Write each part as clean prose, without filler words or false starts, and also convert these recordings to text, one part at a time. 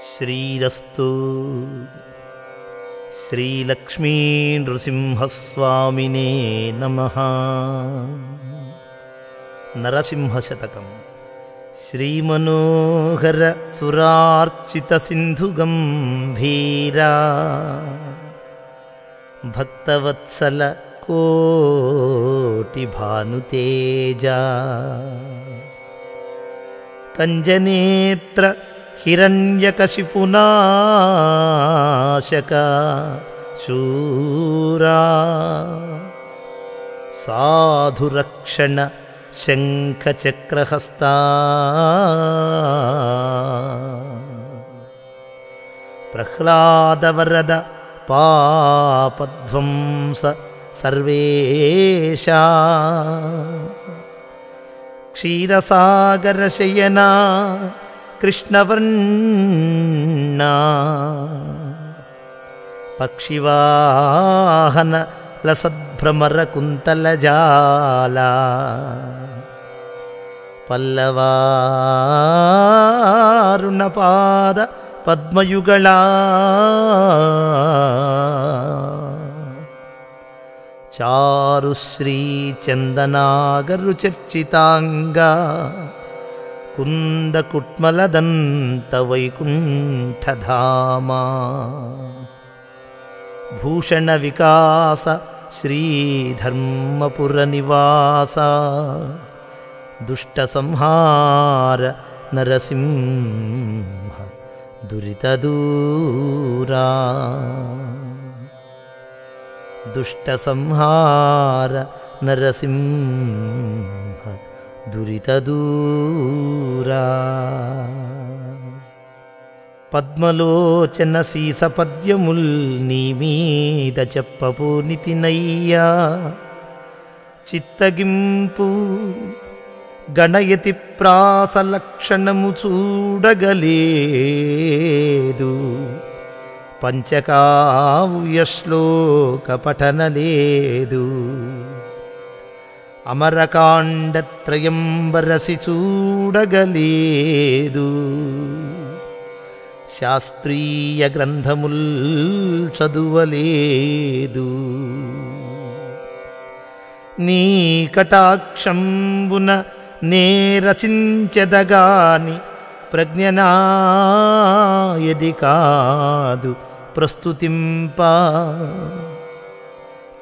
శ్రీరస్తు శ్రీలక్ష్మీ నృసింహస్వామినే నమః. నరసింహశతకం. శ్రీమనోహర సురార్చిత సింధు గంభీరా భక్తవత్సల కోటి భానుతేజ కంజనేత్ర హిరణ్యకశిపునాశక శూరా సాధురక్షణ శంఖచక్రహస్తా ప్రహ్లాదవరద పాపధ్వంస సర్వేశా క్షీరసాగరశయనా కృష్ణవర్ణా పక్షివాహన లసద్భ్రమరకుంతలజాలా పల్లవారుణపాద పద్మయుగళా చారుశ్రీ చందనాగరు చర్చితాంగా కుందకుట్మలదంత వైకుంఠధామా భూషణ వికాస శ్రీధర్మపుర నివాస దుష్ట సంహార నరసింహ దురితదూరా దుష్ట సంహార నరసింహ దురితదూరా. పద్మలోచన సీసపద్యముల్ నీ మీద చెప్పబోనితినయ్యా చిత్తగింపు గణయతి ప్రాసలక్షణము చూడగలేదు పంచకావ్య శ్లోక పఠనలేదు అమరకాండత్రయం వరసి చూడగలేదు శాస్త్రీయ గ్రంథముల్ చదువలేదు నీ కటాక్షంబున నే రచించెదగాని ప్రజ్ఞనాయది కాదు ప్రస్తుతింప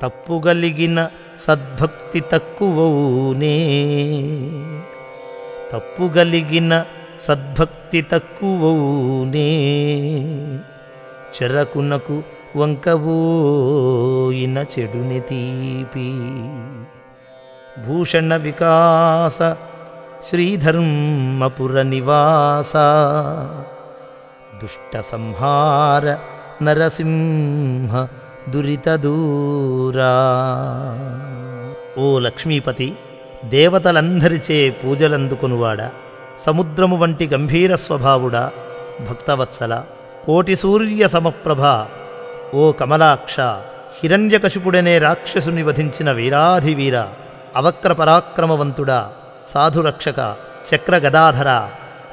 తప్పుగలిగిన సద్భక్తి తక్కువనే తప్పుగలిగిన సద్భక్తి తక్కువనే చెరకునకు వంకవోయిన చెడుని తీపి భూషణ వికాస శ్రీధర్మపుర నివాస దుష్ట సంహార నరసింహ దురితదూరా. ఓ లక్ష్మీపతి, దేవతలందరిచే పూజలందుకొనువాడా, సముద్రము వంటి గంభీర స్వభావుడా, భక్తవత్సల, కోటి సూర్య సమప్రభ, ఓ కమలాక్ష, హిరణ్యకశిపుడనే రాక్షసుని వధించిన వీరాధివీర, అవక్ర పరాక్రమవంతుడా, సాధురక్షక, చక్రగదాధర,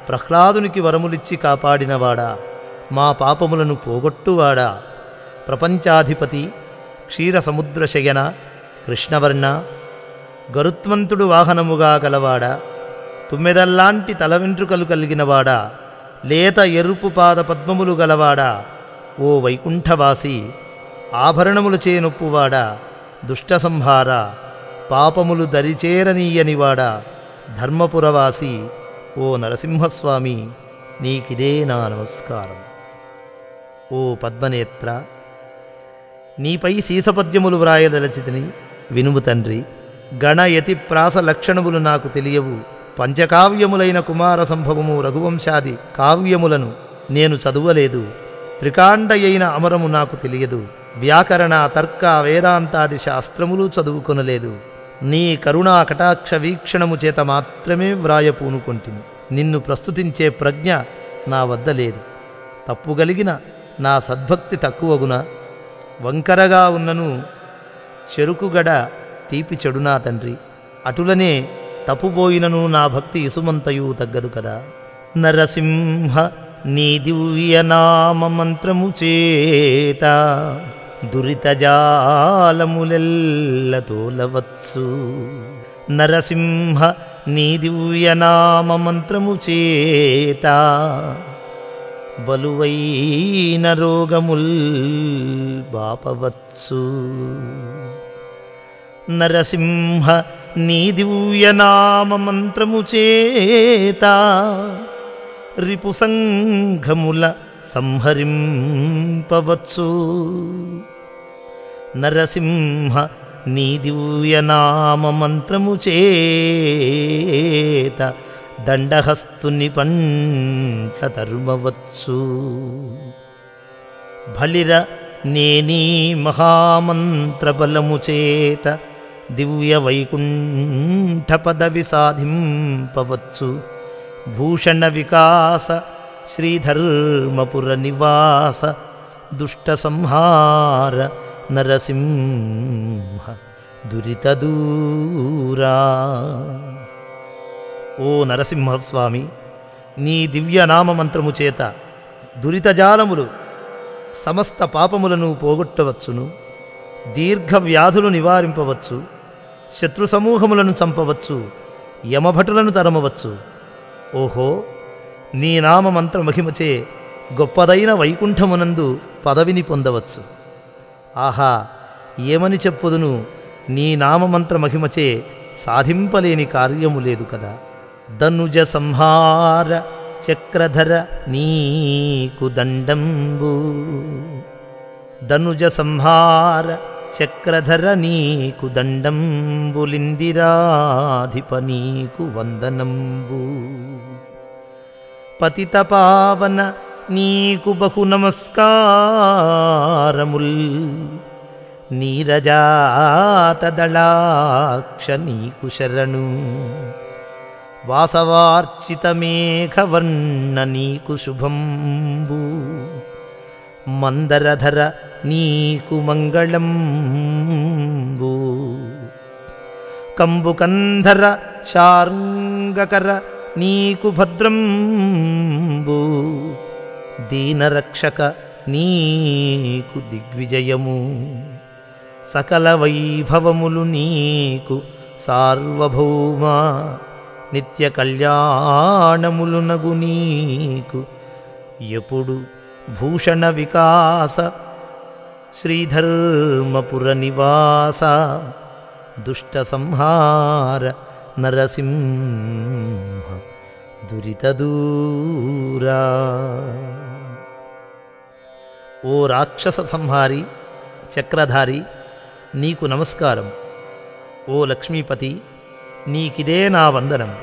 ప్రహ్లాదునికి వరములిచ్చి కాపాడినవాడా, మా పాపములను పోగొట్టువాడా, ప్రపంచాధిపతి, క్షీరసముద్రశయన, కృష్ణవర్ణ, గరుత్మంతుడు వాహనముగా గలవాడా, తుమ్మెదల్లాంటి తల వెంట్రుకలు కలిగినవాడా, లేత ఎరుపు పాద పద్మములు గలవాడా, ఓ వైకుంఠవాసి, ఆభరణములు చేనొప్పువాడా, దుష్ట సంహార, పాపములు దరిచేరనీయనివాడా, ధర్మపురవాసి, ఓ నరసింహస్వామి, నీకిదే నా నమస్కారం. ఓ పద్మనేత్ర, నీపై సీసపద్యములు వ్రాయదలచితిని, వినుము తండ్రి. గణయతి ప్రాస లక్షణములు నాకు తెలియవు. పంచకావ్యములైన కుమార సంభవము, రఘువంశాది కావ్యములను నేను చదువలేదు. త్రికాండయైన అమరము నాకు తెలియదు. వ్యాకరణ, తర్క, వేదాంతాది శాస్త్రములు చదువుకొనలేదు. నీ కరుణా కటాక్ష వీక్షణము చేత మాత్రమే వ్రాయపూనుకొంటిని. నిన్ను ప్రస్తుతించే ప్రజ్ఞ నా వద్ద లేదు. తప్పుగలిగిన నా సద్భక్తి తక్కువగున, వంకరగా ఉన్నను చెరుకుగడ తీపి చెడునా తండ్రి. అటులనే తప్పుపోయినను నా భక్తి ఇసుమంతయు తగ్గదు కదా. నరసింహ నీ దివ్యనామ మంత్రము చేత దురితజాలములెల్ల తోలవచ్చు. నరసింహ నీ దివ్యనామ మంత్రము చేత బలువైన రోగముల్ బాపవచ్చు. నరసింహ నీ దివ్యనామ మంత్రము చేత రిపు సంఘముల సంహరింపవచ్చు. నరసింహ నీ దివ్యనామ మంత్రము చేత దండహస్తుని పంట్ల తరుమవచ్చు. బలిర నేనీ మహామంత్ర బలము చేత దివ్య వైకుంఠ పదవి సాధింపవచ్చు. భూషణ వికాస శ్రీధర్మపుర నివాస దుష్ట సంహార నరసింహ దురిత దూరా. ఓ నరసింహస్వామి, నీ దివ్యనామ మంత్రము చేత దురితజాలములు సమస్త పాపములను పోగొట్టవచ్చును. దీర్ఘ వ్యాధులు నివారింపవచ్చు. శత్రు సమూహములను చంపవచ్చు. యమభటులను తరమవచ్చు. ఓహో, నీ నామ మంత్ర మహిమచే గొప్పదైన వైకుంఠమునందు పదవిని పొందవచ్చు. ఆహా, ఏమని చెప్పుదును, నీ నామమంత్ర మహిమచే సాధింపలేని కార్యము లేదు కదా. ధనుజ సంహార చక్రధర నీకు దండంబు. ధనుజ సంహార చక్రధర నీకు దండంబులిందిరాధిప నీకు వందనంబు. పతిత పావన నీకు బహు నమస్కారముల్. నీరజాత దళాక్ష నీకు శరణు. వాసవార్చిత మేఘవర్ణ నీకు శుభంబు. మందరధర నీకు మంగళంబు. కంబుకంధర శార్ంగకర నీకు భద్రంబు. దీనరక్షక నీకు దిగ్విజయము. సకల వైభవములు నీకు సార్వభౌమ. నిత్య కళ్యాణములు నగు నీకు ఎప్పుడు భూషణ వికాస శ్రీధర్మపుర నివాస దుష్ట సంహార నరసింహ దురిత దూరా. ఓ రాక్షస సంహారి చక్రధారి, నీకు నమస్కారం. ఓ లక్ష్మీపతి, నీకిదే నా వందనం.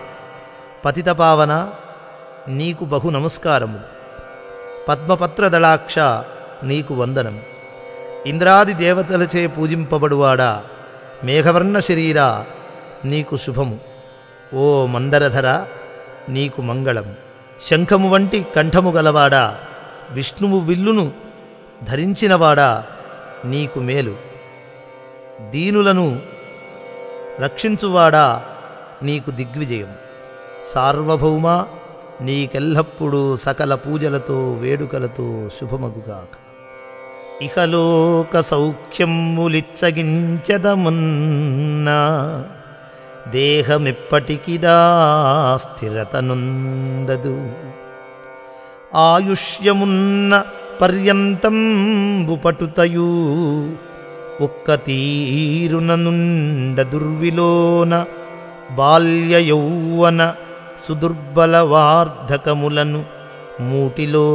పతితపావన, నీకు బహు నమస్కారము. పద్మపత్రదళాక్ష, నీకు వందనం. ఇంద్రాది దేవతలచే పూజింపబడువాడా, మేఘవర్ణ శరీరా, నీకు శుభము. ఓ మందరధర, నీకు మంగళం. శంఖము వంటి కంఠము గలవాడా, విష్ణువు విల్లును ధరించినవాడా, నీకు మేలు. దీనులను రక్షించువాడా, నీకు దిగ్విజయం. సార్వభౌమ, నీకెల్లప్పుడూ సకల పూజలతో వేడుకలతో శుభమగుగాక. ఇహలోక సౌఖ్యములిచ్చగించదమున్నా, దేహమెప్పటికిదా స్థిరతనుందదు. ఆయుష్యమున్న పర్యంతంబు పటుతయు, ఒక్క తీరున నుండ దుర్విలోన. బాల్య యౌవన సుదుర్బల వార్ధకములను మూటిలో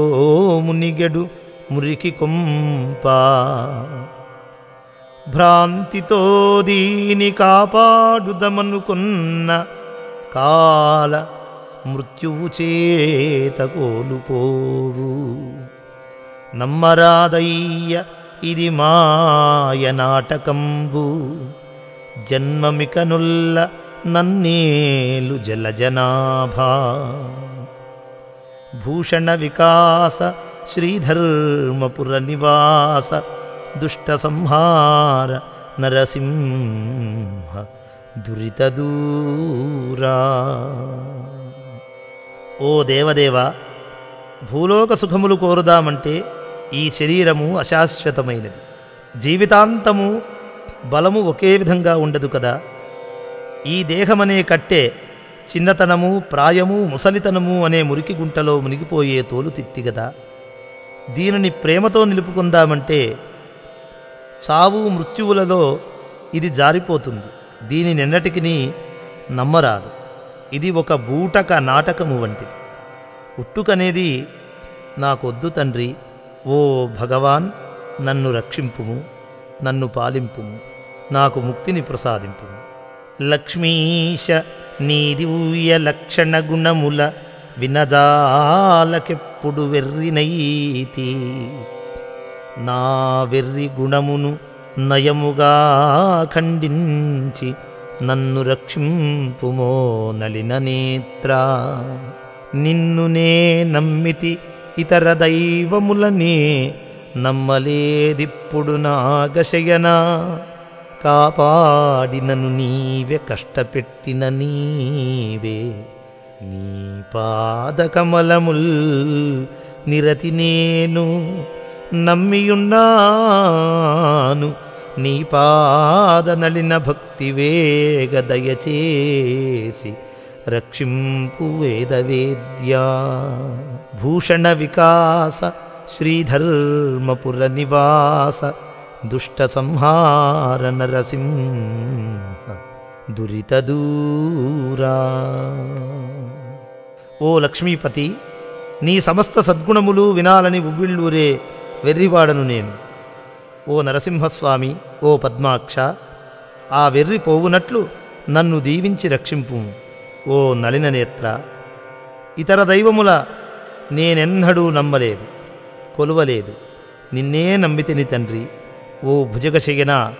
మునిగెడు మురికి కొంప. భ్రాంతితో దీని కాపాడుదమనుకున్న కాల మృత్యువు చేత కోలుపోవు. నమ్మరాదయ్య ఇది మాయ నాటకంబు. జన్మమికనుల్ల నన్నేలు జలజనాభా. భూషణ వికాస శ్రీధర్మపుర నివాస దుష్ట సంహార నరసింహ దురిత దూరా. ఓ దేవదేవ, భూలోక సుఖములు కోరుదామంటే ఈ శరీరము అశాశ్వతమైనది. జీవితాంతము బలము ఒకే విధంగా ఉండదు కదా. ఈ దేహమనే కట్టే చిన్నతనము, ప్రాయము, ముసలితనము అనే మురికి గుంటలో మునిగిపోయే తోలు తిత్తిగదా. దీనిని ప్రేమతో నిలుపుకుందామంటే చావు మృత్యువులలో ఇది జారిపోతుంది. దీనినెన్నటికీ నమ్మరాదు. ఇది ఒక బూటక నాటకము వంటిది. పుట్టుకనేది నాకొద్దు తండ్రి. ఓ భగవాన్, నన్ను రక్షింపుము, నన్ను పాలింపుము, నాకు ముక్తిని ప్రసాదింపుము. లక్ష్మీశ నీ దివ్య లక్షణ గుణముల వినజాలకెప్పుడు వెర్రినైతి. నా వెర్రి గుణమును నయముగా ఖండించి నన్ను రక్షింపుమో నలిన నేత్ర. నిన్ను నే నమ్మితి ఇతర దైవములనే నమ్మలేదిప్పుడు నాగశయనా. కాపాడినను నీవే, కష్టపెట్టిన నీవే. నీ పాదకమలముల్ నిరతి నేను నమ్మియున్నాను. నీ పాదనలిన భక్తి వేగ దయచేసి రక్షింపు వేదవేద్యా. భూషణ వికాస శ్రీధర్మపుర నివాస దుష్ట సంహార నరసింహ దురిత దూరా. ఓ లక్ష్మీపతి, నీ సమస్త సద్గుణములు వినాలని ఉవ్విళ్ళూరే వెర్రివాడను నేను. ఓ నరసింహస్వామి, ఓ పద్మాక్ష, ఆ వెర్రి పోవునట్లు నన్ను దీవించి రక్షింపు. ఓ నలిన నేత్ర, ఇతర దైవముల నేనెన్నడూ నమ్మలేదు, కొలువలేదు. నిన్నే నమ్మితిని తండ్రి. ఓ భుజగశయన,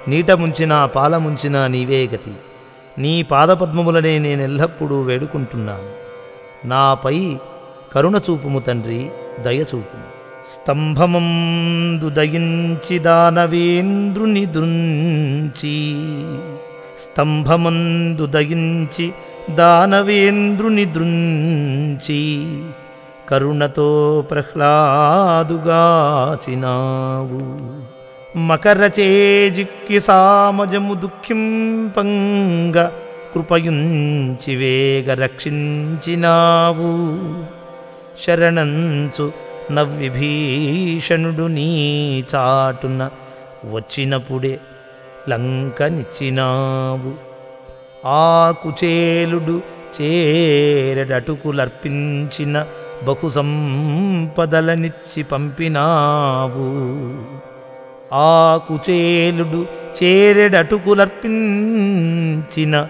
నీట ముంచినా పాల ముంచినా నీవే గతి. నీ పాదపద్మములనే నేనెల్లప్పుడూ వేడుకుంటున్నాను. నాపై కరుణ చూపుము తండ్రి, దయచూపుము. స్తంభమందు దయించి దానవేంద్రుని దృంచి. స్తంభమందు దయించి దానవేంద్రుని దృంచి. కరుణతో ప్రహ్లాదుగాచినావు. మకర చేజిక్కి సామజము దుఃఖింపంగ కృపయుంచి వేగ రక్షించినావు. శరణంచు నవ్విభీషణుడు నీ చాటున వచ్చినప్పుడే లంకనిచ్చినావు. ఆ కుచేలుడు చేరెడటుకులర్పించిన బహు సంపదలనిచ్చి పంపినావు. ఆ కుచేలుడు చేరెడటుకులర్పించిన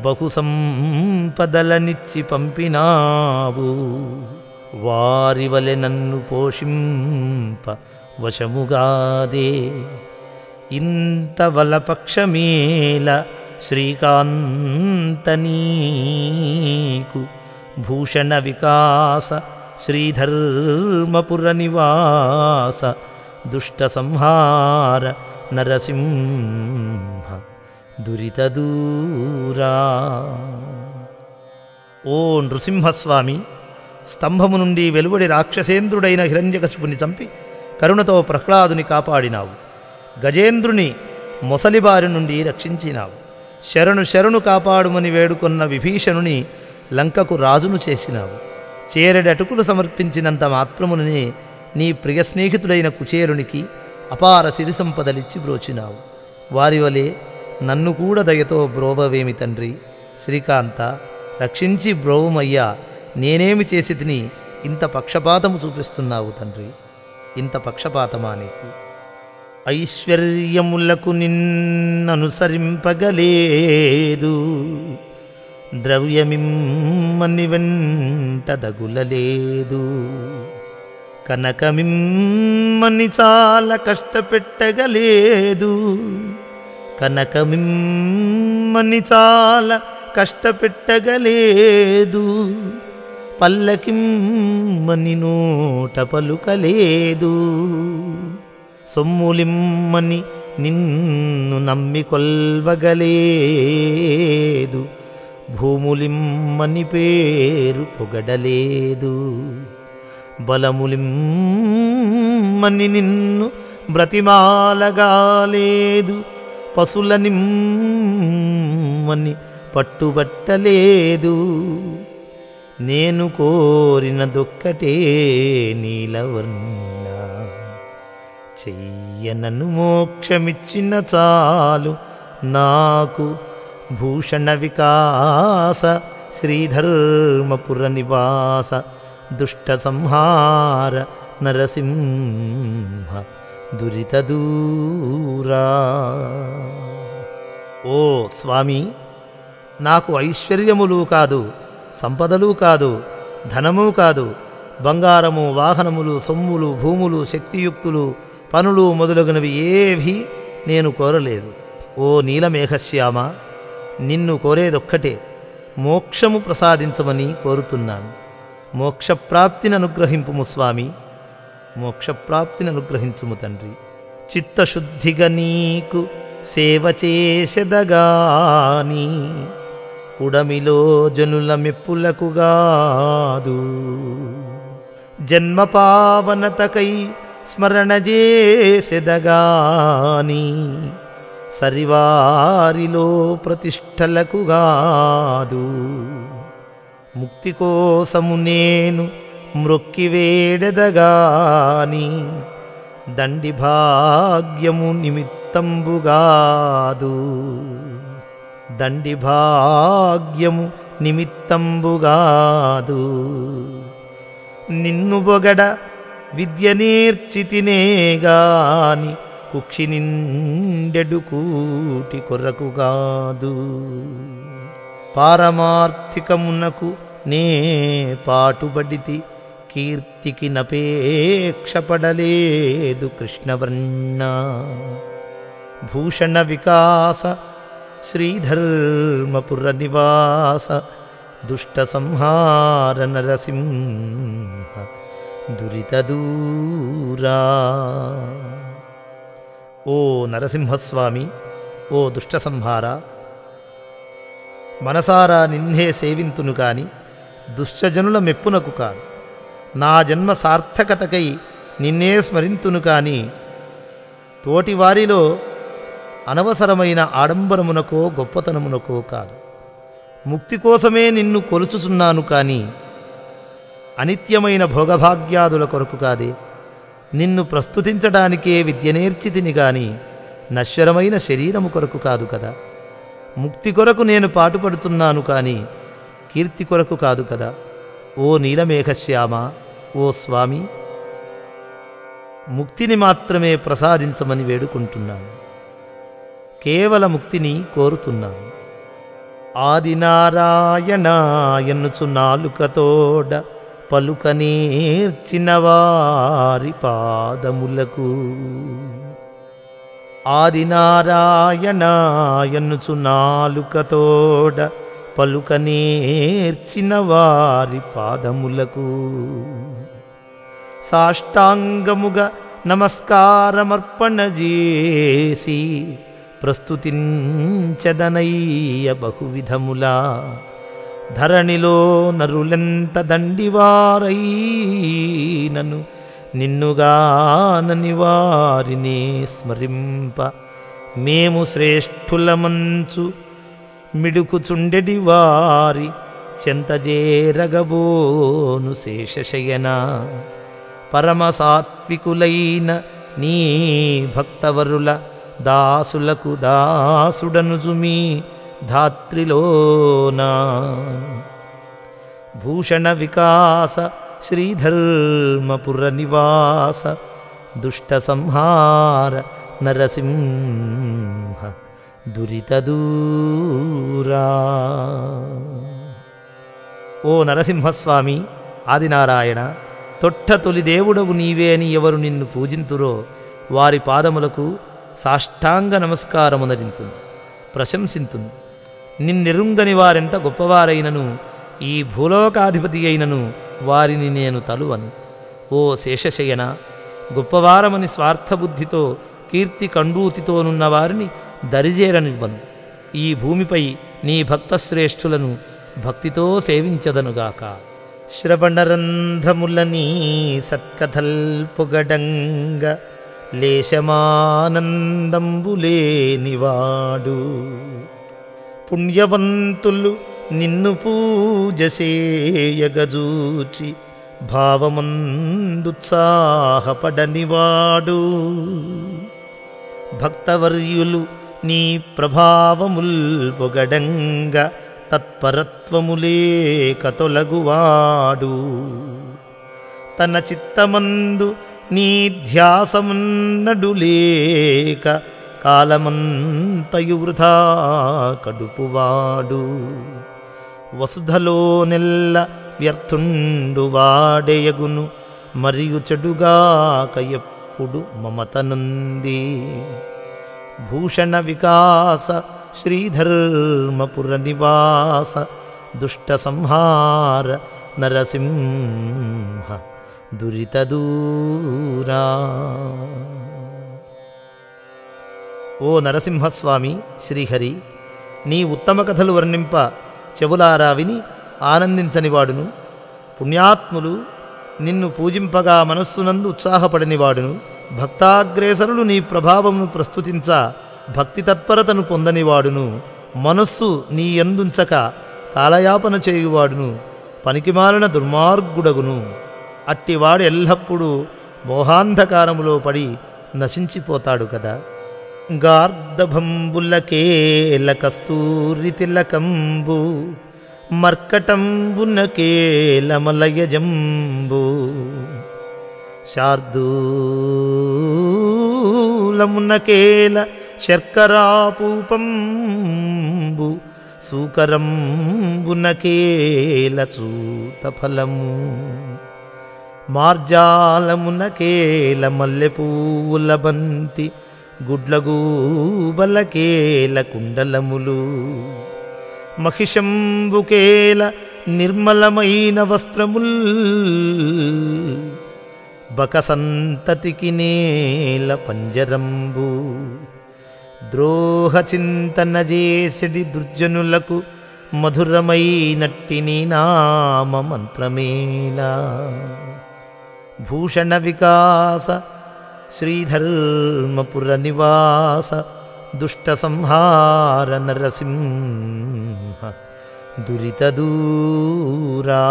బహు సంపదలనిచ్చి పంపినావు. వారి వలె నన్ను పోషింప వశముగాదే. ఇంత వలపక్షమేల శ్రీకాంత నీకు. భూషణ వికాస శ్రీధర్మపుర నివాస దుష్ట సంహార నరసింహ దురిత దూరా. ఓ నృసింహస్వామి, స్తంభము నుండి వెలువడి రాక్షసేంద్రుడైన హిరణ్యకశిపుని చంపి కరుణతో ప్రహ్లాదుని కాపాడినావు. గజేంద్రుని మొసలిబారి నుండి రక్షించినావు. శరణు శరణు కాపాడుమని వేడుకొన్న విభీషణుని లంకకు రాజును చేసినావు. చేరెడటుకులు సమర్పించినంత మాత్రముననే నీ ప్రియ స్నేహితుడైన కుచేరునికి అపార సిరి సంపదలిచ్చి బ్రోచినావు. వారి వలె నన్ను కూడా దయతో బ్రోవవేమి తండ్రి. శ్రీకాంత, రక్షించి బ్రోవమయ్యా. నేనేమి చేసి తిని ఇంత పక్షపాతము చూపిస్తున్నావు తండ్రి? ఇంత పక్షపాతమా నీకు? ఐశ్వర్యములకు నిన్ననుసరింపగలేదు. ద్రవ్యమిమ్మని వెంట దగులలేదు. కనకమిమ్మని చాలా కష్టపెట్టగలేదు. కనకమిమ్మని చాలా కష్టపెట్టగలేదు. పల్లకిమ్మని నోట పలుకలేదు. సొమ్ములిమ్మని నిన్ను నమ్మి కొల్వగలేదు. భూములిమ్మని పేరు పొగడలేదు. బలములిమ్మని నిన్ను బ్రతిమాలగాలేదు, పశుల నిమ్మని పట్టుబట్టలేదు. నేను కోరినదొక్కటే నీలవర్ణ, చెయ్యనను మోక్షమిచ్చిన చాలు నాకు. భూషణ వికాస శ్రీధర్మపుర నివాస, దుష్ట సంహార నరసింహ దురిత దూరా. ఓ స్వామి, నాకు ఐశ్వర్యములు కాదు, సంపదలు కాదు, ధనము కాదు, బంగారము, వాహనములు, సొమ్ములు, భూములు, శక్తియుక్తులు, పనులు మొదలగునవి ఏవీ నేను కోరలేదు. ఓ నీలమేఘశ్యామ, నిన్ను కోరేదొక్కటే, మోక్షము ప్రసాదించమని కోరుతున్నాను. మోక్షప్రాప్తిని అనుగ్రహింపుము స్వామి, మోక్షప్రాప్తిని అనుగ్రహించుము తండ్రి. చిత్తశుద్ధిగా నీకు సేవ చేసెదగాని, పుడమిలో జనుల మెప్పులకుగాదు. జన్మ పావనతకై స్మరణ చేసెదగాని, సరివారిలో ప్రతిష్టలకుగాదు. ముక్తి కోసము నేను మ్రొక్కి వేడెదగాని, దండి భాగ్యము నిమిత్తంబుగాదు. దండి భాగ్యము నిమిత్తంబుగాదు. నిన్ను బొగడ విద్య నేర్చితినేగాని, కుక్షి నిండెడు కూటి కొరకుగాదు. పారమార్థికమునకు నే పాటుబడితి, కీర్తికి నపేక్షపడలేదు కృష్ణవర్ణ. భూషణ వికాస శ్రీధర్మపుర నివాస, దుష్ట సంహార నరసింహ దురిత దూరా. ఓ నరసింహస్వామి, ఓ దుష్ట సంహార, మనసారా నిన్నే సేవింతును కాని దుష్టజనుల మెప్పునకు కాదు. నా జన్మ సార్థకతకై నిన్నే స్మరింతును కాని తోటివారిలో అనవసరమైన ఆడంబరమునకో గొప్పతనమునకో కాదు. ముక్తి కోసమే నిన్ను కొలుచుచున్నాను కాని అనిత్యమైన భోగభాగ్యాదుల కొరకు కాదే. నిన్ను ప్రస్తుతించడానికే విద్య నేర్చితిని గాని నశ్వరమైన శరీరము కొరకు కాదు కదా. ముక్తి కొరకు నేను పాటుపడుతున్నాను కాని కీర్తి కొరకు కాదు కదా. ఓ నీలమేఘశ్యామ, ఓ స్వామి, ముక్తిని మాత్రమే ప్రసాదించమని వేడుకుంటున్నాను. కేవల ముక్తిని కోరుతున్నాను. ఆదినారాయణ ఎన్నుచు నాలుకతోడ పలుక నేర్చిన వారి పాదములకు. ఆదినారాయణ ఎన్నుచు నాలుకతోడ పలుక నేర్చిన వారి పాదములకు. సాష్టాంగముగా నమస్కారమర్పణ చేసి ప్రస్తుతించదనయ్య బహువిధములా. ధరణిలో నరులెంత దండివారైనను నిన్నుగానని వారినే స్మరింప. మేము శ్రేష్ఠులమంచు మిడుకుచుండెడి వారి చెంతజేరగబోను శేషశయన. పరమసాత్వికులైన నీ భక్తవరుల దాసులకు దాసుడనుజుమీ ధాత్రిలోనా. భూషణ వికాస శ్రీధర్మపుర నివాస, దుష్ట సంహార నరసింహ దురిత దూరా. ఓ నరసింహస్వామి, ఆదినారాయణ, తొట్ట తొలి దేవుడవు నీవే అని ఎవరు నిన్ను పూజింతురో వారి పాదములకు సాష్టాంగ నమస్కారమునరింతును, ప్రశంసింతును. నిన్నెరుంగని వారెంత గొప్పవారైనను ఈ భూలోకాధిపతి అయినను వారిని నేను తలువను. ఓ శేషశయన, గొప్పవారమని స్వార్థబుద్ధితో కీర్తి కండూతితోనున్న వారిని దరిజేరనివ్వను. ఈ భూమిపై నీ భక్తశ్రేష్ఠులను భక్తితో సేవించదనుగాక. శ్రవణరంధ్రములని సత్కథల్ పొగడంగ లేశమానందంబులేనివాడు. పుణ్యవంతులు నిన్ను పూజ చేయగజూచి భావమందుత్సాహపడనివాడు. భక్తవర్యులు నీ ప్రభావముల్ పొగడంగ తత్పరత్వములేక తొలగువాడు. తన చిత్తమందు నీ ధ్యాసమున్నడులేక కాలమంతయు వృథా కడుపువాడు. వసుధలో నెల్ల వ్యర్థుండు వాడేయగును మరియు చెడుగాక ఎప్పుడు మమతనుంది. భూషణ వికాస శ్రీధర్మపుర నివాస దుష్ట సంహార నరసింహ దురితదూరా. ఓ నరసింహస్వామి శ్రీహరి, నీ ఉత్తమ కథలు వర్ణింప చెవులారా విని ఆనందించనివాడును, పుణ్యాత్ములు నిన్ను పూజింపగా మనస్సునందు ఉత్సాహపడనివాడును, భక్తాగ్రేసరులు నీ ప్రభావమును ప్రస్తుతించ భక్తి తత్పరతను పొందనివాడును, మనస్సు నీ యందుంచక కాలయాపన చేయువాడును, పనికిమాలిన దుర్మార్గుడగును. అట్టివాడు ఎల్లప్పుడూ మోహాంధకారములో పడి నశించిపోతాడు కదా. గార్ధభంబులకేల కస్తూరి తిలకంబు మర్కటంబునకేల మలయజంబు శార్దూలమునకేల శర్కరాపూపంబు సూకరంబునకేల చూతఫలము మార్జాలమునకేల మల్లెపూల బంతి గుడ్లగూబలకేల కుండలములు మహిషంబుకేల నిర్మలమైన వస్త్రముల్ బకసంతతికి నేల పంజరంబు ద్రోహ చింతన చేసెడి దుర్జనులకు మధురమైనట్టి నీ నామ మంత్రమేలా. భూషణ వికాస శ్రీధర్మపుర నివాస దుష్ట సంహార నరసింహ దురితదూరా.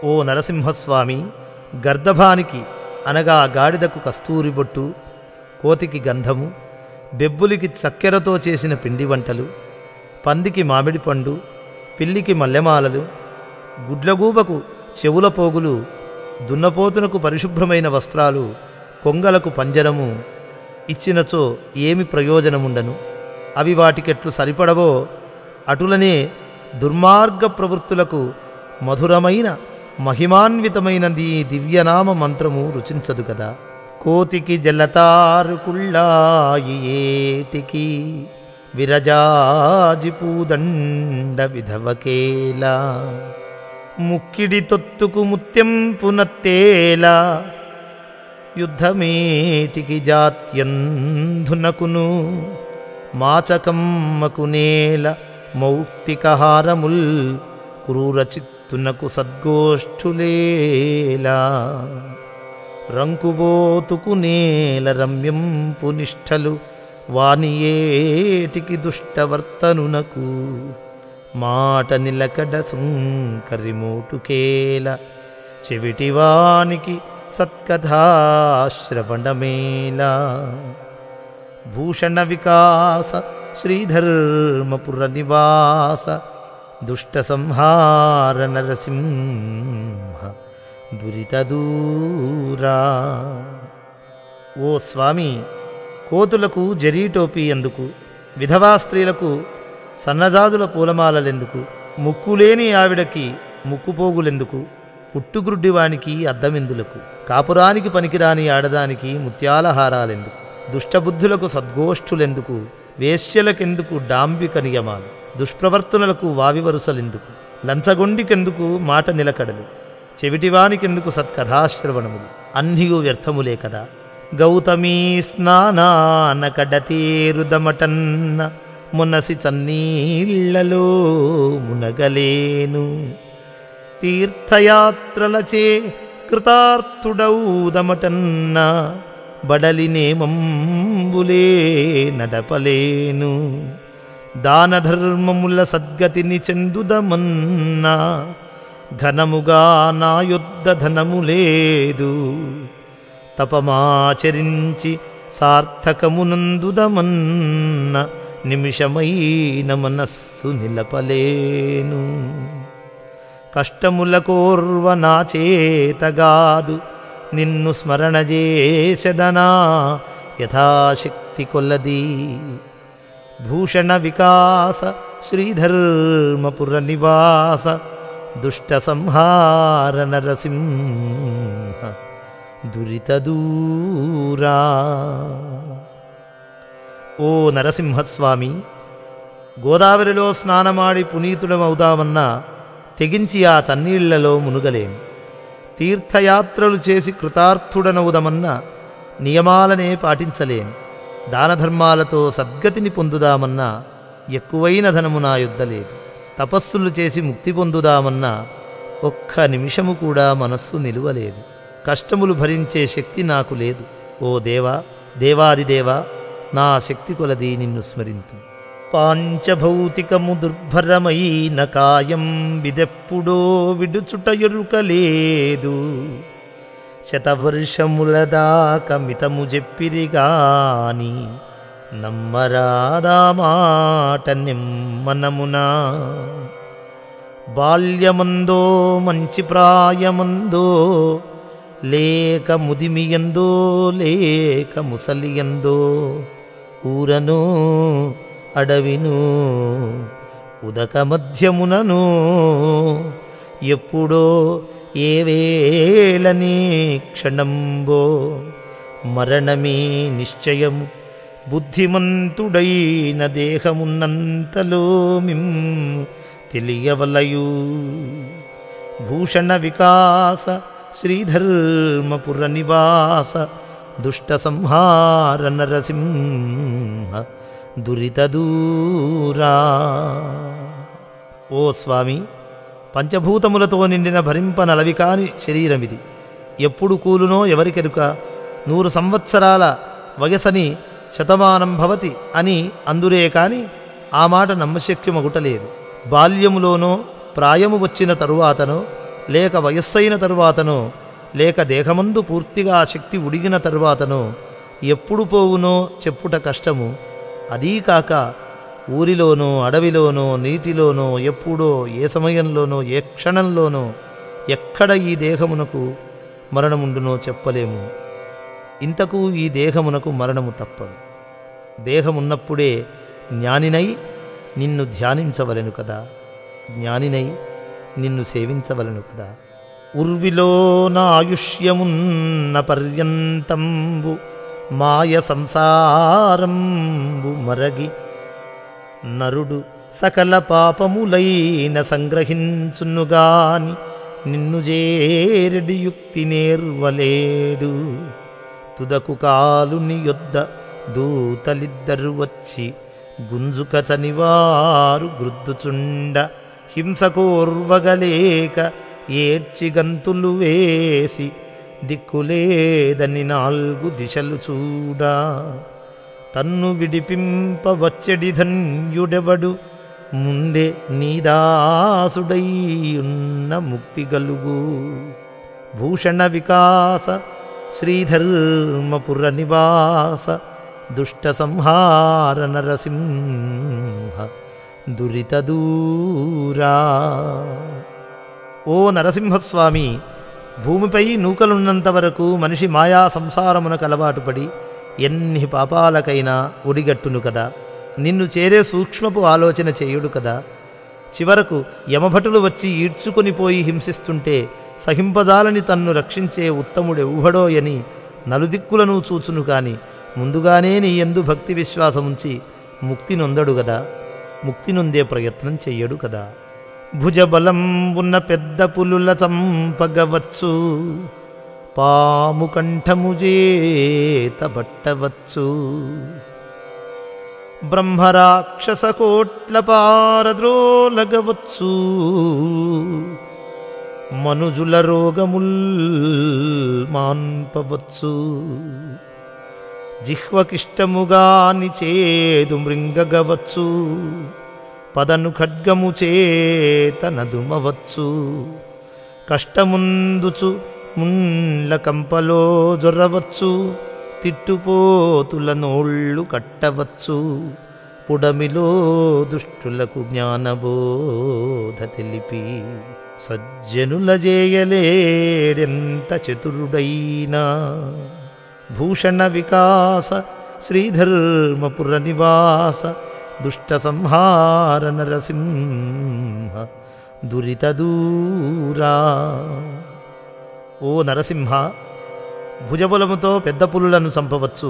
ఓ నరసింహస్వామి, గర్దభానికి అనగా గాడిదకు కస్తూరి బొట్టు, కోతికి గంధము, బెబ్బులికి చక్కెరతో చేసిన పిండి వంటలు, పందికి మామిడి పండు, పిల్లికి మల్లెమాలలు, గుడ్లగూబకు చెవుల పోగులు, దున్నపోతునకు పరిశుభ్రమైన వస్త్రాలు, కొంగలకు పంజరము ఇచ్చినచో ఏమి ప్రయోజనముండను. అవి వాటికెట్లు సరిపడవో అటులనే దుర్మార్గ ప్రవృత్తులకు మధురమైన మహిమాన్వితమైన నీ దివ్యనామ మంత్రము రుచించదు కదా. కోతికి జలతారు కుళ్ళాయి ఏటికి విరజాజిపూదండ విధవకేలా ముక్కిడి తొత్తుకు ముత్యంపునత్తేలా యుద్ధమేటికి జాత్యంధునకును మాచకమ్మకు నేల మౌక్తికహారముల్ క్రూరచిత్తునకు సద్గోష్ఠులేలా రంకుబోతుకు నేల రమ్యంపు నిష్ఠలు వానియేటికి దుష్టవర్తనునకు మాట నిలకడ సుంకరిమోటుకేల చెవిటివానికి సత్కథాశ్రవణమేలా భూషణ వికాస శ్రీధర్మపుర నివాస దుష్ట సంహార నరసింహ దురితదూరా. ఓ స్వామి, కోతులకు జరీటోపీ ఎందుకు, విధవా స్త్రీలకు సన్నజాజుల పూలమాలలెందుకు, ముక్కులేని ఆవిడకి ముక్కుపోగులెందుకు, పుట్టుగ్రుడ్డివానికి అద్దమెందులకు, కాపురానికి పనికిరాని ఆడదానికి ముత్యాల హారాలెందుకు, దుష్టబుద్ధులకు సద్గోష్ఠులెందుకు, వేశ్యలకెందుకు డాంబిక నియమాలు, దుష్ప్రవర్తనలకు వావివరుసలెందుకు, లంచగొండికెందుకు మాట నిలకడలు, చెవిటివానికెందుకు సత్కథాశ్రవణములు, అన్నియు వ్యర్థములే కదా. గౌతమీ స్నానాన కడతేరుదమటన్న మునసి చన్నీళ్లలో మునగలేను తీర్థయాత్రలచే కృతార్థుడౌదమటన్న బడలినేమంబులే నడపలేను. దానధర్మముల సద్గతిని చెందుదమన్నా ఘనముగా నా యొద్ద ధనము లేదు. తపమాచరించి సార్థకమునందుదమన్న నిమిషమైన మనస్సు నిలపలేను. కష్టముల కోర్వ నా చేతగాదు నిన్ను స్మరణ చేసెదనా యథాశక్తి కొలది. భూషణ వికాస శ్రీధర్మపుర నివాస దుష్ట సంహార నరసింహ దురిత దూరా. ఓ నరసింహస్వామి, గోదావరిలో స్నానమాడి పునీతుడమవుదామన్నా తెగించి ఆ చన్నీళ్లలో మునుగలేను. తీర్థయాత్రలు చేసి కృతార్థుడనవుదమన్నా నియమాలనే పాటించలేను. దానధర్మాలతో సద్గతిని పొందుదామన్నా ఎక్కువైన ధనము నా యొద్ద లేదు. తపస్సులు చేసి ముక్తి పొందుదామన్నా ఒక్క నిమిషము కూడా మనస్సు నిలువలేదు. కష్టములు భరించే శక్తి నాకు లేదు. ఓ దేవా, దేవాదిదేవా, నా శక్తి కొలది నిన్ను స్మరింతు. పాంచభౌతికము దుర్భరమైన కాయం విదెప్పుడో విడుచుట ఎరుకలేదు. శతవర్షముల దాకా మితము చెప్పిరిగాని నమ్మరాదా మాట నిమ్మనమునా. బాల్యమందో మంచి ప్రాయమందో లేక ముదిమియందో లేక ముసలియందో ఊరను అడవిను ఉదక మధ్యమునను ఎప్పుడో ఏ వేళని క్షణంబో మరణమే నిశ్చయము. బుద్ధిమంతుడైన దేహమున్నంతలో మిమ్ము తెలియవలయు. భూషణ వికాస శ్రీధర్మపుర నివాస దుష్ట సంహార నరసింహ దురిత దూరా. ఓ స్వామి, పంచభూతములతో నిండిన భరింపనలవి కాని శరీరమిది. ఎప్పుడు కూలునో ఎవరికెరుక. 100 సంవత్సరాల వయసని శతమానం భవతి అని అందురే కాని ఆ మాట నమ్మశక్యమగుటలేదు. బాల్యములోనో ప్రాయము వచ్చిన తరువాతనో లేక వయస్సైన తరువాతనో లేక దేహమందు పూర్తిగా శక్తి ఉడిగిన తరువాతనో ఎప్పుడు పోవునో చెప్పుట కష్టము. అదీకాక ఊరిలోనో అడవిలోనో నీటిలోనో ఎప్పుడో ఏ సమయంలోనో ఏ క్షణంలోనో ఎక్కడ ఈ దేహమునకు మరణముండునో చెప్పలేము. ఇంతకు ఈ దేహమునకు మరణము తప్పదు. దేహమున్నప్పుడే జ్ఞానినై నిన్ను ధ్యానించవలెను కదా, జ్ఞానినై నిన్ను సేవించవలను కదా. ఉర్విలో నా ఆయుష్యమున్న పర్యంతంబు మాయ సంసారంబు మరగి నరుడు సకల పాపములైన సంగ్రహించునుగాని నిన్ను చేరెడి యుక్తి నేర్వలేడు. తుదకు కాలుని యొద్ద దూతలిద్దరు వచ్చి గుంజుక చనివారు గృద్దుచుండ హింసకోర్వగలేక ఏడ్చి గంతులు వేసి దిక్కులేదని 4 దిశలు చూడా. తన్ను విడిపింప వచ్చెడి ధన్యుడెవడు ముందే నీదాసుడై ఉన్న ముక్తి గలుగు. భూషణ వికాస శ్రీధర్మపుర నివాస దుష్ట సంహార నరసింహ దురిత దూరా. ఓ నరసింహస్వామి, భూమిపై నూకలున్నంత వరకు మనిషి మాయా సంసారమునకు అలవాటుపడి ఎన్ని పాపాలకైనా ఒడిగట్టును కదా. నిన్ను చేరే సూక్ష్మపు ఆలోచన చేయుడు కదా. చివరకు యమభటులు వచ్చి ఈడ్చుకొని పోయి హింసిస్తుంటే సహింపజాలని తన్ను రక్షించే ఉత్తముడెవ్వడోయని నలుదిక్కులను చూచును కాని ముందుగానే నీ యందు భక్తి విశ్వాసముంచి ముక్తి నొందడు గదా, ముక్తి నొందే ప్రయత్నం చెయ్యడు కదా. భుజబలం ఉన్న పెద్ద పులుల చంపగవచ్చు, పాము కంఠము చేత బట్టవచ్చు. బ్రహ్మరాక్షస కోట్ల పారద్రోలగవచ్చు, మనుజుల రోగముల్ మాన్పవచ్చు. జిహ్వకిష్టముగాని చేదు మృంగగవచ్చు, పదను ఖడ్గము చేత నదుమవచ్చు. కష్టముందుచు ముండ్ల కంపలో జొర్రవచ్చు, తిట్టుపోతుల నోళ్ళు కట్టవచ్చు. పుడమిలో దుష్టులకు జ్ఞానబోధ తెలిపి, సజ్జనుల జేయలేడెంత చతురుడైనా. భూషణ వికాస శ్రీధర్మపుర నివాస, దుష్ట సంహార నరసింహ దురిత దూరా. ఓ నరసింహ, భుజబలముతో పెద్ద పులులను చంపవచ్చు,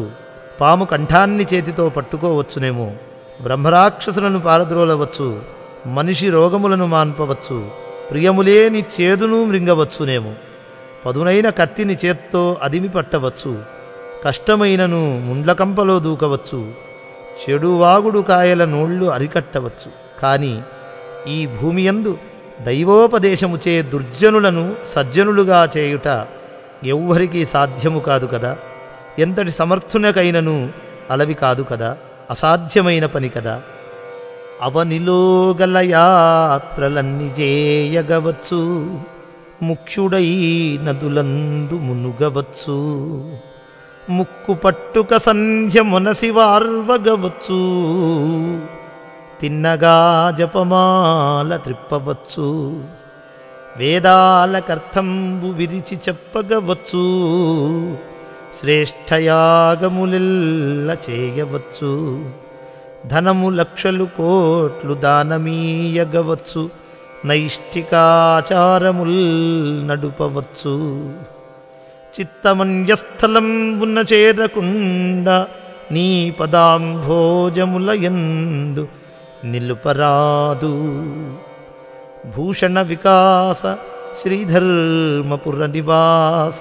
పాము కంఠాన్ని చేతితో పట్టుకోవచ్చునేమో. బ్రహ్మరాక్షసులను పారద్రోలవచ్చు, మనిషి రోగములను మాన్పవచ్చు. ప్రియములేని చేదును మృంగవచ్చునేమో. పదునైన కత్తిని చేత్తో అదిమి పట్టవచ్చు. కష్టమైనను ముండ్లకంపలో దూకవచ్చు. చెడువాగుడు కాయల నోళ్ళు అరికట్టవచ్చు. కాని ఈ భూమియందు దైవోపదేశముచే దుర్జనులను సజ్జనులుగా చేయుట ఎవ్వరికీ సాధ్యము కాదు కదా. ఎంతటి సమర్థునకైనను అలవి కాదు కదా, అసాధ్యమైన పని కదా. అవనిలో గల యాత్రలన్నీ చేయగవచ్చు, ముఖ్యుడై నదులందు మునుగవచ్చు. ముక్కు పట్టుక సంధ్య మొనసి వార్వగవచ్చు, తిన్నగా జపమాల త్రిప్పవచ్చు. వేదాలకర్థంబు విరిచి చెప్పగవచ్చు, శ్రేష్టయాగములెల్ల చేయవచ్చు. ధనము లక్షలు కోట్లు దానమీయగవచ్చు, నైష్టికాచారముల్ నడుపవచ్చు. చిత్తమన్యస్థలంబున చేరకుండా నీ పదాంభోజముల యందు నిలుపరాదు. భూషణ వికాస శ్రీధర్మపుర నివాస,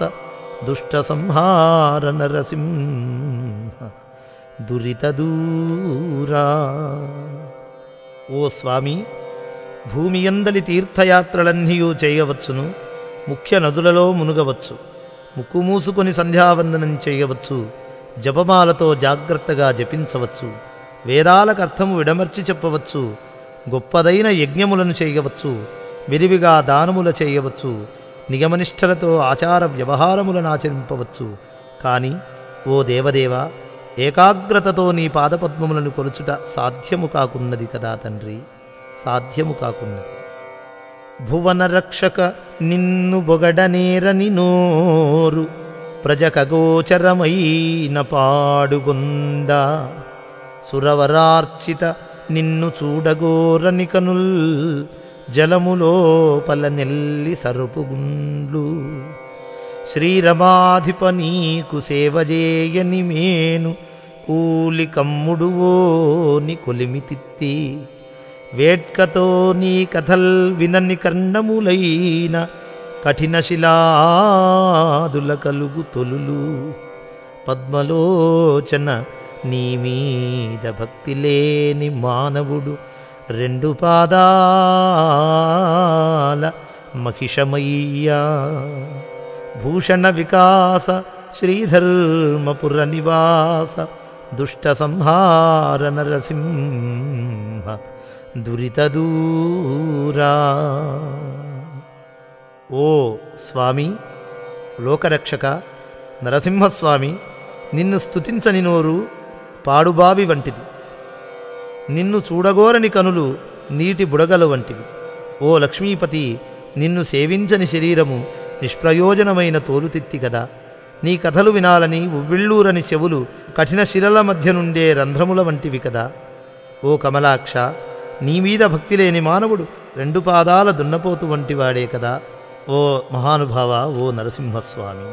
దుష్ట సంహార నరసింహ దురిత దూరా. ఓ స్వామి, భూమియందలి తీర్థయాత్రలన్నీయూ చేయవచ్చును. ముఖ్య నదులలో మునుగవచ్చు. ముక్కు మూసుకొని సంధ్యావందనం చేయవచ్చు. జపమాలతో జాగ్రత్తగా జపించవచ్చు. వేదాలకు అర్థము విడమర్చి చెప్పవచ్చు. గొప్పదైన యజ్ఞములను చేయవచ్చు. విరివిగా దానముల చేయవచ్చు. నియమనిష్టలతో ఆచార వ్యవహారములను ఆచరింపవచ్చు. కానీ ఓ దేవదేవ, ఏకాగ్రతతో నీ పాదపద్మములను కొలుచుట సాధ్యము కాకున్నది కదా తండ్రి, సాధ్యము కాకున్నది. భువన రక్షక నిన్ను బొగడనేరని నోరు, ప్రజకగోచరమైన పాడుగొందా. సురవరార్చిత నిన్ను చూడగోరని కనుల్, జలములోపల నెల్లి సరుపుగుండ్లు. శ్రీరమాధిప నీకు సేవజేయని మేను, కూలి కమ్ముడువోని కొలిమితిత్తి. వేట్కతో నీ కథల్ వినని కర్ణములైన, కఠిన శిలాదుల కలుగు తొలులు. పద్మలోచన నీ మీద భక్తి లేని మానవుడు, రెండు పాదాల మహిషమయ్యా. భూషణ వికాస శ్రీధర్మపుర నివాస, దుష్ట సంహార నరసింహ దురిత దూరా. ఓ స్వామి, లోకరక్షక నరసింహస్వామి, నిన్ను స్తుతించని నోరు పాడుబావి వంటిది. నిన్ను చూడగోరని కనులు నీటి బుడగలు వంటివి. ఓ లక్ష్మీపతి, నిన్ను సేవించని శరీరము నిష్ప్రయోజనమైన తోలుతిత్తి కదా. నీ కథలు వినాలని ఉవ్విళ్ళూరని చెవులు కఠిన శిలల మధ్య నుండే రంధ్రముల వంటివి కదా. ఓ కమలాక్ష, నీ మీద భక్తి లేని మానవుడు రెండు పాదాల దున్నపోతు వంటివాడే కదా. ఓ మహానుభావ, ఓ నరసింహస్వామి,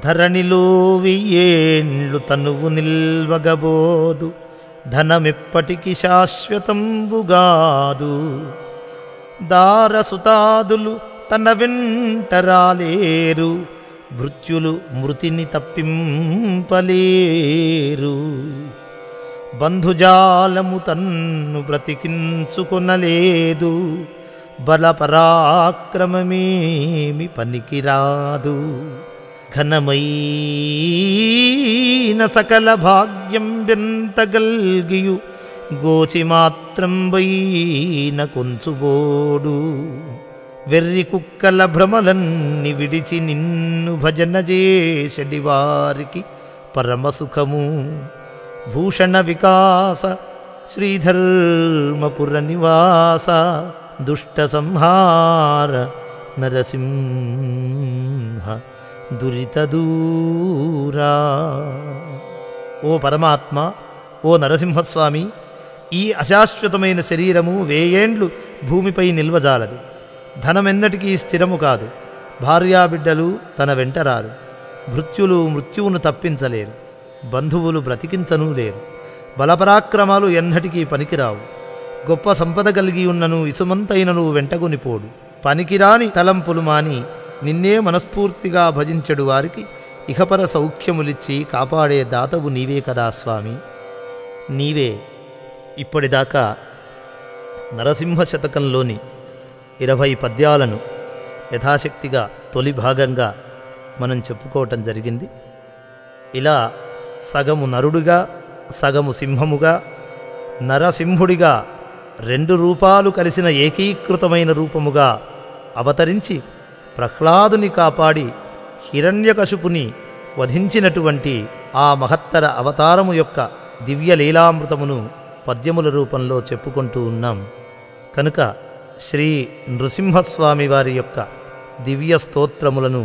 ధరణిలో వెయ్యేండ్లు తనువు నిల్వగబోదు, ధనమెప్పటికి శాశ్వతంబుగాదు. దారసుతాదులు తన వెంట రాలేరు, భృత్యులు మృతిని తప్పింపలేరు. బంధుజాలము తన్ను బ్రతికించుకొనలేదు, బలపరాక్రమమేమి పనికిరాదు. ఘనమైన సకల భాగ్యం బెంతగల్గియు గోచి మాత్రం వైన కొంచుబోడు. వెర్రి కుక్కల భ్రమలన్ని విడిచి నిన్ను భజన చేసడి వారికి పరమసుఖము. భూషణ వికాస శ్రీధర్మపుర నివాస దుష్ట సంహార నరసింహ దురిత దూరా. ఓ పరమాత్మ, ఓ నరసింహస్వామి, ఈ అశాశ్వతమైన శరీరము 1000 ఏండ్లు భూమిపై నిల్వజాలదు. ధనమెన్నటికీ స్థిరము కాదు. భార్యాబిడ్డలు తన వెంటరారు. భృత్యులు మృత్యువును తప్పించలేరు. బంధువులు బ్రతికించనూ లేరు. బలపరాక్రమాలు ఎన్నటికీ పనికిరావు. గొప్ప సంపద కలిగి ఉన్నను ఇసుమంతైనను వెంటగొనిపోడు. పనికిరాని తలంపులు మాని నిన్నే మనస్ఫూర్తిగా భజించెడు వారికి ఇహపర సౌఖ్యములిచ్చి కాపాడే దాతవు నీవే కదా స్వామి. నీవే. ఇప్పటిదాకా నరసింహ శతకంలోని 20 పద్యాలను యథాశక్తిగా తొలి భాగంగా మనం చెప్పుకోవటం జరిగింది. ఇలా సగము నరుడుగా, సగము సింహముగా, నరసింహుడిగా 2 రూపాలు కలిసిన ఏకీకృతమైన రూపముగా అవతరించి ప్రహ్లాదుని కాపాడి హిరణ్యకశిపుని వధించినటువంటి ఆ మహత్తర అవతారము యొక్క దివ్యలీలామృతమును పద్యముల రూపంలో చెప్పుకుంటూ ఉన్నాం. కనుక శ్రీ నృసింహస్వామి వారి యొక్క దివ్య స్తోత్రములను,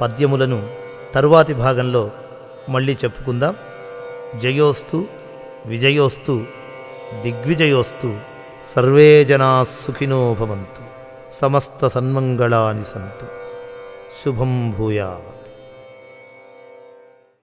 పద్యములను తరువాతి భాగంలో మళ్ళీ చెప్పుకుందాం. జయోస్తు, విజయోస్తు, దిగ్విజయోస్తు, సర్వే జనా సుఖినో భవంతు, సమస్త సన్మంగళాని సంతు. శుభం భూయాత్.